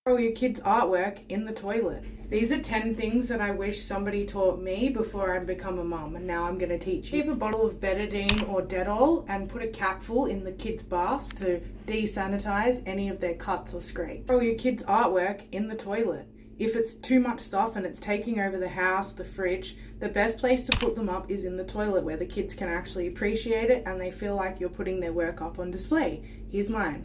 Throw your kids' artwork in the toilet. These are 10 things that I wish somebody taught me before I become a mum, and now I'm going to teach you. Keep a bottle of betadine or Dettol and put a capful in the kids' baths to desanitize any of their cuts or scrapes. Throw your kids' artwork in the toilet. If it's too much stuff and it's taking over the house, the fridge, the best place to put them up is in the toilet where the kids can actually appreciate it and they feel like you're putting their work up on display. Here's mine.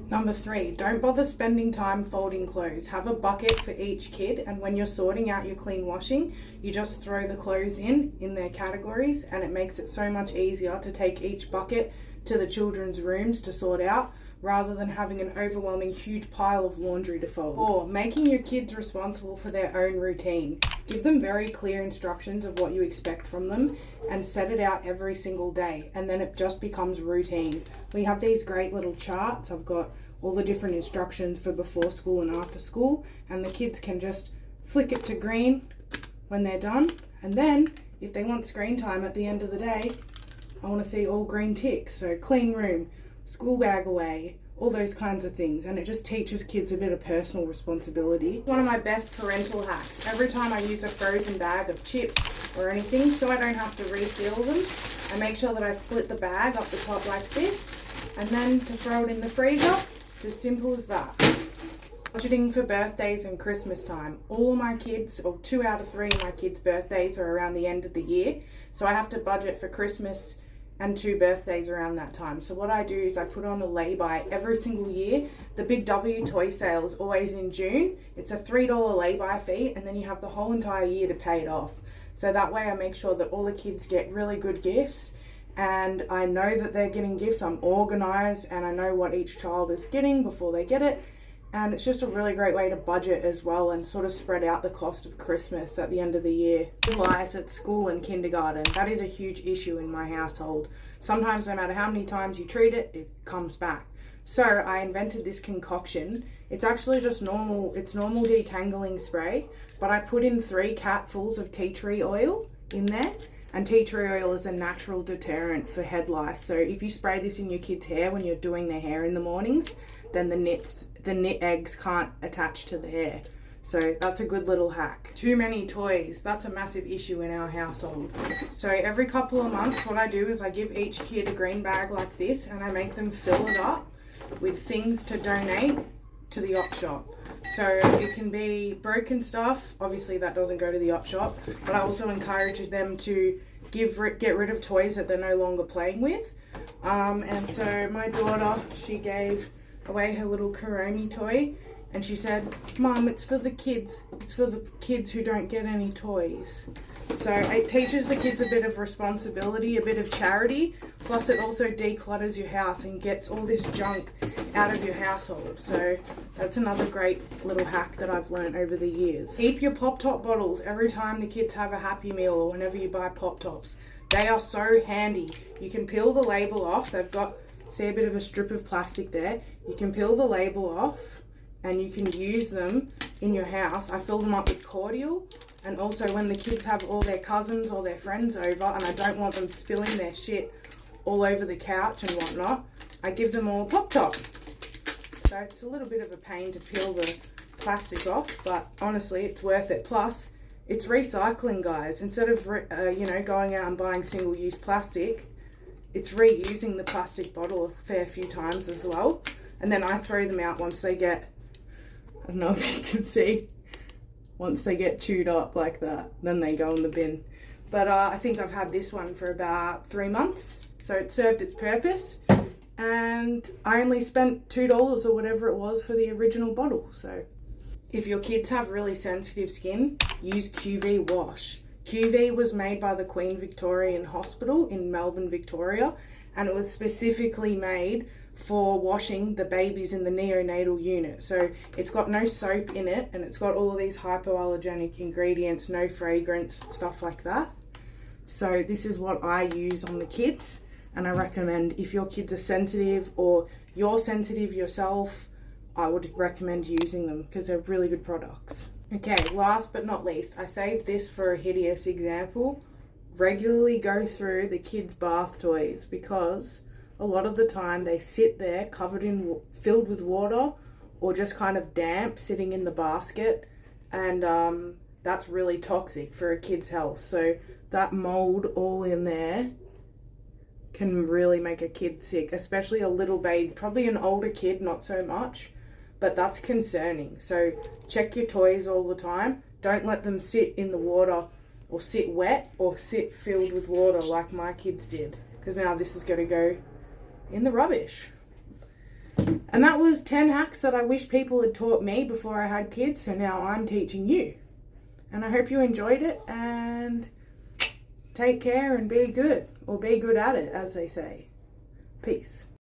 Number 3, don't bother spending time folding clothes. Have a bucket for each kid, and when you're sorting out your clean washing, you just throw the clothes in their categories, and it makes it so much easier to take each bucket to the children's rooms to sort out, rather than having an overwhelming huge pile of laundry to fold. 4, making your kids responsible for their own routine. Give them very clear instructions of what you expect from them and set it out every single day, and then it just becomes routine. We have these great little charts. I've got all the different instructions for before school and after school, and the kids can just flick it to green when they're done, and then if they want screen time at the end of the day, I want to see all green ticks. So clean room, school bag away, all those kinds of things, and it just teaches kids a bit of personal responsibility. One of my best parental hacks, every time I use a frozen bag of chips or anything, so I don't have to reseal them, I make sure that I split the bag up the top like this, and then to throw it in the freezer. It's as simple as that. Budgeting for birthdays and Christmas time. All of my kids, or 2 out of 3 of my kids' birthdays are around the end of the year, so I have to budget for Christmas and 2 birthdays around that time. So what I do is I put on a lay-by every single year. The Big W toy sale is always in June. It's a $3 lay-by fee, and then you have the whole entire year to pay it off. So that way I make sure that all the kids get really good gifts, and I know that they're getting gifts. I'm organized and I know what each child is getting before they get it. And it's just a really great way to budget as well and sort of spread out the cost of Christmas at the end of the year. Lies at school and kindergarten. That is a huge issue in my household. Sometimes no matter how many times you treat it, it comes back. So I invented this concoction. It's actually just normal detangling spray, but I put in 3 capfuls of tea tree oil in there. And tea tree oil is a natural deterrent for head lice. So if you spray this in your kids' hair when you're doing their hair in the mornings, then the nit eggs can't attach to the hair. So that's a good little hack. Too many toys. That's a massive issue in our household. So every couple of months, what I do is I give each kid a green bag like this, and I make them fill it up with things to donate to the op shop. So it can be broken stuff. Obviously that doesn't go to the op shop, but I also encourage them to get rid of toys that they're no longer playing with. And so my daughter, she gave away her little Kuromi toy, and she said, "Mum, it's for the kids. It's for the kids who don't get any toys." So it teaches the kids a bit of responsibility, a bit of charity, plus it also declutters your house and gets all this junk out of your household. So that's another great little hack that I've learned over the years. Keep your Pop-Top bottles every time the kids have a Happy Meal or whenever you buy Pop-Tops. They are so handy. You can peel the label off. They've got, see, a bit of a strip of plastic there. You can peel the label off and you can use them in your house. I fill them up with cordial. And also when the kids have all their cousins or their friends over and I don't want them spilling their shit all over the couch and whatnot, I give them all Pop-Top. So it's a little bit of a pain to peel the plastic off, but honestly it's worth it. Plus it's recycling, guys. Instead of going out and buying single-use plastic, it's reusing the plastic bottle a fair few times as well. And then I throw them out once they get, I don't know if you can see, once they get chewed up like that, then they go in the bin. But I think I've had this one for about 3 months, so it served its purpose, and I only spent $2 or whatever it was for the original bottle. So if your kids have really sensitive skin, use QV Wash. QV was made by the Queen Victorian Hospital in Melbourne, Victoria, and it was specifically made for washing the babies in the neonatal unit. So it's got no soap in it, and it's got all of these hypoallergenic ingredients, no fragrance, stuff like that. So this is what I use on the kids, and I recommend if your kids are sensitive or you're sensitive yourself, I would recommend using them because they're really good products. Okay, last but not least, I saved this for a hideous example. Regularly go through the kids' bath toys, because a lot of the time they sit there filled with water or just kind of damp sitting in the basket, and that's really toxic for a kid's health. So that mold all in there can really make a kid sick, especially a little baby. Probably an older kid, not so much, but that's concerning. So check your toys all the time. Don't let them sit in the water or sit wet or sit filled with water like my kids did, because now this is going to go in the rubbish. And that was 10 hacks that I wish people had taught me before I had kids, so now I'm teaching you. And I hope you enjoyed it, and take care and be good, or be good at it, as they say. Peace.